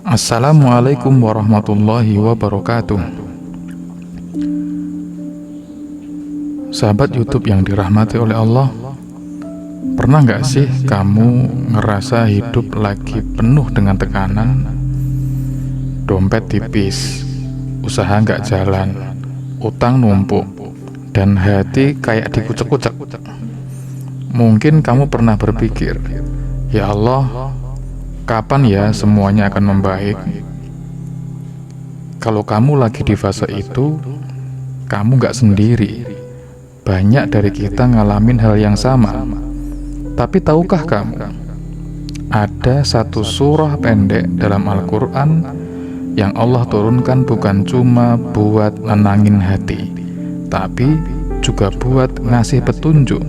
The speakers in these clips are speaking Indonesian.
Assalamualaikum warahmatullahi wabarakatuh. Sahabat YouTube yang dirahmati oleh Allah, pernah nggak sih kamu ngerasa hidup lagi penuh dengan tekanan? Dompet tipis, usaha nggak jalan, utang numpuk, dan hati kayak dikucek-kucek. Mungkin kamu pernah berpikir, ya Allah, kapan ya semuanya akan membaik? Kalau kamu lagi di fase itu, kamu gak sendiri. Banyak dari kita ngalamin hal yang sama. Tapi tahukah kamu, ada satu surah pendek dalam Al-Quran yang Allah turunkan bukan cuma buat nenangin hati, tapi juga buat ngasih petunjuk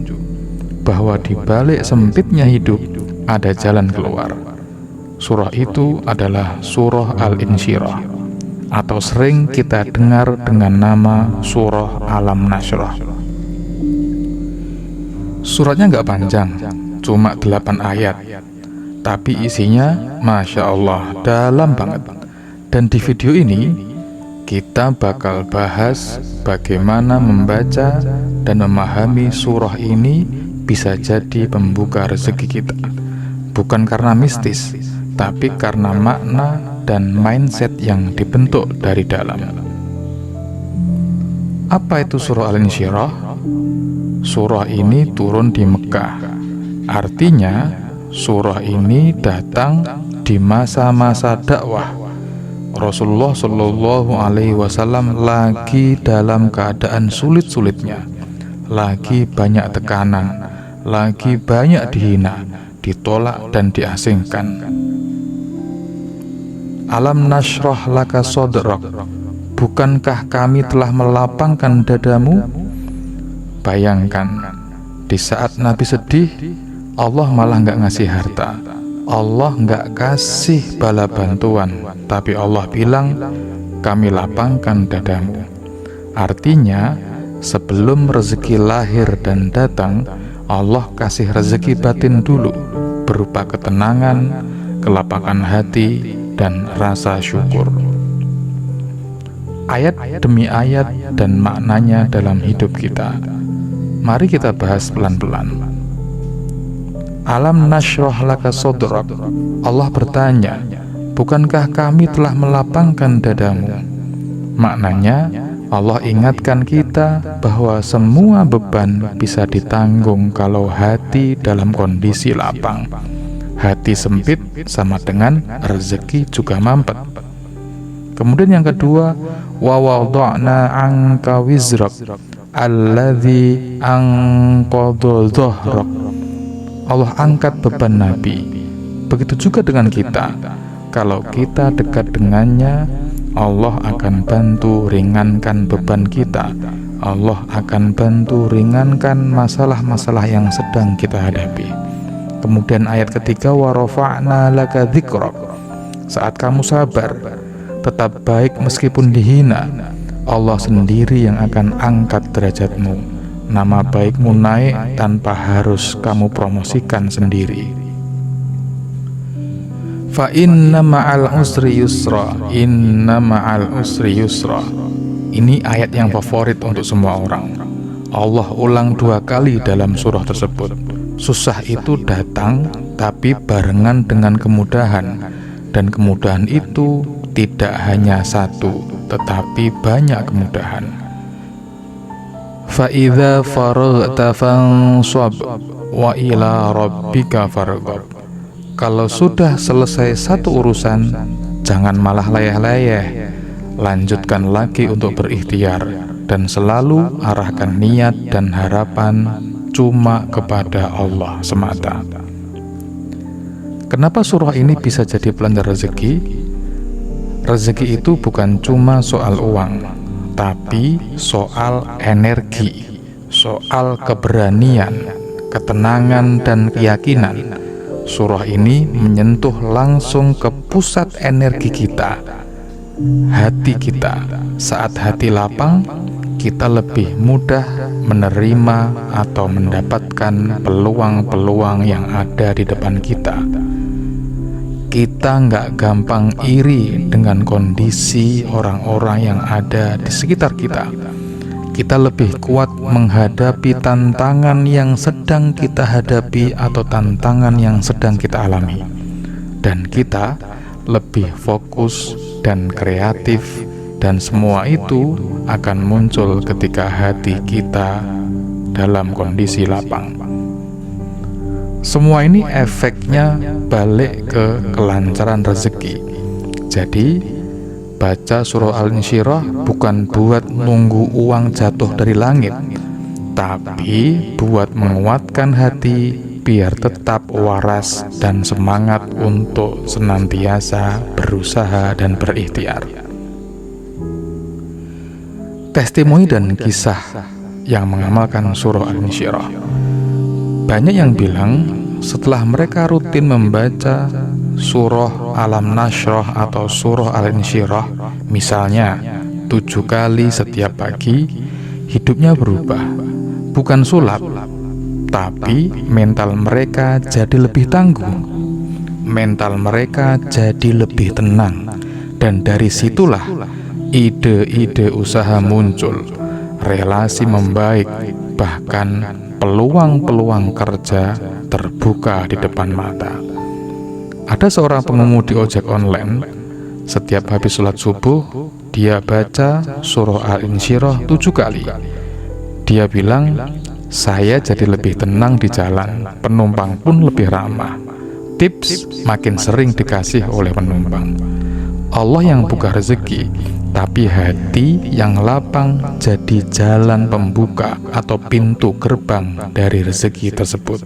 bahwa di balik sempitnya hidup ada jalan keluar. Surah itu adalah Surah Al-Insyirah, atau sering kita dengar dengan nama Surah Alam Nashrah. Suratnya nggak panjang, cuma 8 ayat, tapi isinya Masya Allah dalam banget. Dan di video ini kita bakal bahas bagaimana membaca dan memahami surah ini bisa jadi pembuka rezeki kita. Bukan karena mistis, tapi karena makna dan mindset yang dibentuk dari dalam. Apa itu surah Al-Insyirah? Surah ini turun di Mekah. Artinya, surah ini datang di masa-masa dakwah. Rasulullah Shallallahu Alaihi Wasallam lagi dalam keadaan sulit-sulitnya, lagi banyak tekanan, lagi banyak dihina, ditolak dan diasingkan. Alam nashrah laka sodrak, bukankah kami telah melapangkan dadamu? Bayangkan, di saat Nabi sedih, Allah malah nggak ngasih harta, Allah nggak kasih bala bantuan, tapi Allah bilang, kami lapangkan dadamu. Artinya, sebelum rezeki lahir dan datang, Allah kasih rezeki batin dulu, berupa ketenangan, kelapangan hati, dan rasa syukur. Ayat demi ayat dan maknanya dalam hidup kita. Mari kita bahas pelan-pelan. Alam nashrah laka sodrak. Allah bertanya, bukankah kami telah melapangkan dadamu? Maknanya, Allah ingatkan kita bahwa semua beban bisa ditanggung kalau hati dalam kondisi lapang. Hati sempit sama dengan rezeki juga mampet. Kemudian yang kedua, wa wada'na anka wizrak alladzi anqadha dhahrak. Allah angkat beban Nabi. Begitu juga dengan kita. Kalau kita dekat dengannya, Allah akan bantu ringankan beban kita. Allah akan bantu ringankan masalah-masalah yang sedang kita hadapi. Kemudian ayat ketiga, wa rafa'na laka dzikrak. Saat kamu sabar, tetap baik meskipun dihina, Allah sendiri yang akan angkat derajatmu. Nama baikmu naik tanpa harus kamu promosikan sendiri. Fa inna ma'al usri yusra, inna ma'al usri yusra. Ini ayat yang favorit untuk semua orang. Allah ulang 2 kali dalam surah tersebut. Susah itu datang, tapi barengan dengan kemudahan. Dan kemudahan itu tidak hanya satu, tetapi banyak kemudahan. Fa'idha faraghta fansab wa ila rabbika farghab. Kalau sudah selesai satu urusan, jangan malah layah-layah. Lanjutkan lagi untuk berikhtiar, dan selalu arahkan niat dan harapan cuma kepada Allah semata. Kenapa surah ini bisa jadi pelanda rezeki? Rezeki itu bukan cuma soal uang, tapi soal energi, soal keberanian, ketenangan, dan keyakinan. Surah ini menyentuh langsung ke pusat energi kita, hati kita. Saat hati lapang, kita lebih mudah menerima atau mendapatkan peluang-peluang yang ada di depan kita. kita nggak gampang iri dengan kondisi orang-orang yang ada di sekitar kita. Kita lebih kuat menghadapi tantangan yang sedang kita hadapi atau tantangan yang sedang kita alami. Dan kita lebih fokus dan kreatif, dan semua itu akan muncul ketika hati kita dalam kondisi lapang. Semua ini efeknya balik ke kelancaran rezeki. Jadi, baca surah Al-Insyirah bukan buat nunggu uang jatuh dari langit, tapi buat menguatkan hati biar tetap waras dan semangat untuk senantiasa berusaha dan berikhtiar. Testimoni dan kisah yang mengamalkan surah Al-Insyirah. Banyak yang bilang setelah mereka rutin membaca surah Alam Nashrah atau surah Al-Insyirah, misalnya 7 kali setiap pagi, hidupnya berubah. Bukan sulap, tapi mental mereka jadi lebih tangguh, mental mereka jadi lebih tenang. Dan dari situlah ide-ide usaha muncul, relasi membaik, bahkan peluang-peluang kerja terbuka di depan mata. Ada seorang pengemudi ojek online, setiap habis sholat subuh, dia baca surah Al-Insyirah 7 kali. Dia bilang, saya jadi lebih tenang di jalan, penumpang pun lebih ramah. Tips makin sering dikasih oleh penumpang. Allah yang buka rezeki, tapi hati yang lapang jadi jalan pembuka atau pintu gerbang dari rezeki tersebut.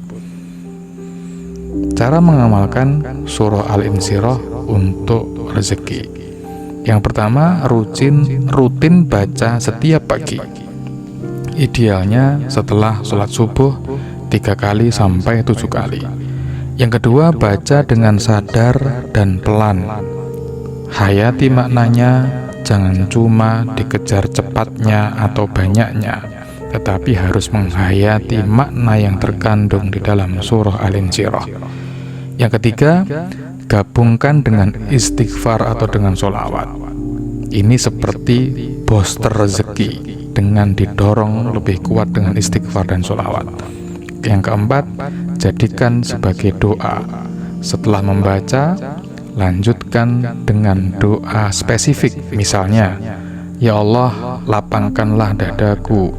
Cara mengamalkan surah Al-Insyirah untuk rezeki. Yang pertama, rutin baca setiap pagi. Idealnya setelah sholat subuh 3 kali sampai 7 kali. Yang kedua, baca dengan sadar dan pelan. Hayati maknanya, jangan cuma dikejar cepatnya atau banyaknya, tetapi harus menghayati makna yang terkandung di dalam surah Al-Insyirah. Yang ketiga, gabungkan dengan istighfar atau dengan sholawat. Ini seperti booster rezeki dengan didorong lebih kuat dengan istighfar dan sholawat. Yang keempat, jadikan sebagai doa. Setelah membaca, lanjutkan dengan doa spesifik, misalnya, ya Allah, lapangkanlah dadaku,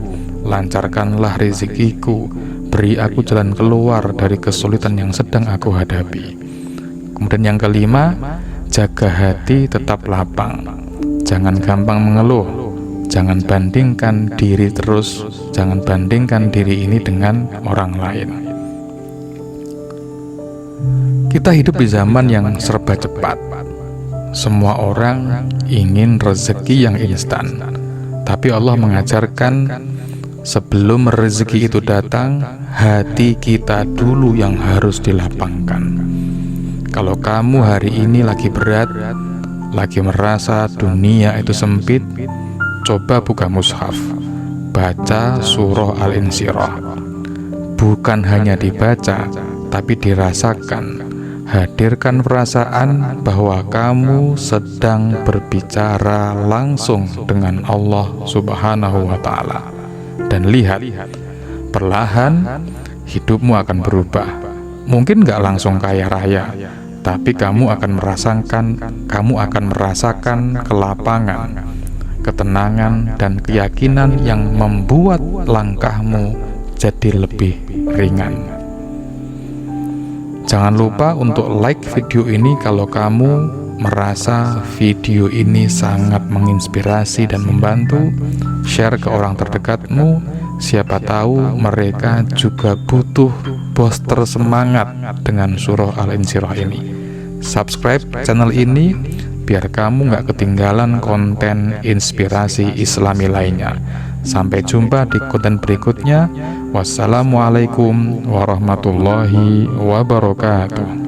lancarkanlah rezekiku, beri aku jalan keluar dari kesulitan yang sedang aku hadapi. Kemudian yang kelima, jaga hati tetap lapang, jangan gampang mengeluh, jangan bandingkan diri terus, jangan bandingkan diri ini dengan orang lain. Kita hidup di zaman yang serba cepat. Semua orang ingin rezeki yang instan. Tapi Allah mengajarkan sebelum rezeki itu datang, hati kita dulu yang harus dilapangkan. Kalau kamu hari ini lagi berat, lagi merasa dunia itu sempit, coba buka mushaf, baca surah Al-Insyirah. Bukan hanya dibaca, tapi dirasakan. Hadirkan perasaan bahwa kamu sedang berbicara langsung dengan Allah Subhanahu wa Ta'ala. Dan lihat, perlahan hidupmu akan berubah. Mungkin gak langsung kaya raya, tapi kamu akan merasakan kelapangan, ketenangan, dan keyakinan yang membuat langkahmu jadi lebih ringan. Jangan lupa untuk like video ini kalau kamu merasa video ini sangat menginspirasi dan membantu. Share ke orang terdekatmu, siapa tahu mereka juga butuh booster semangat dengan surah Al-Insyirah ini. Subscribe channel ini biar kamu gak ketinggalan konten inspirasi Islami lainnya. Sampai jumpa di konten berikutnya. Wassalamualaikum warahmatullahi wabarakatuh.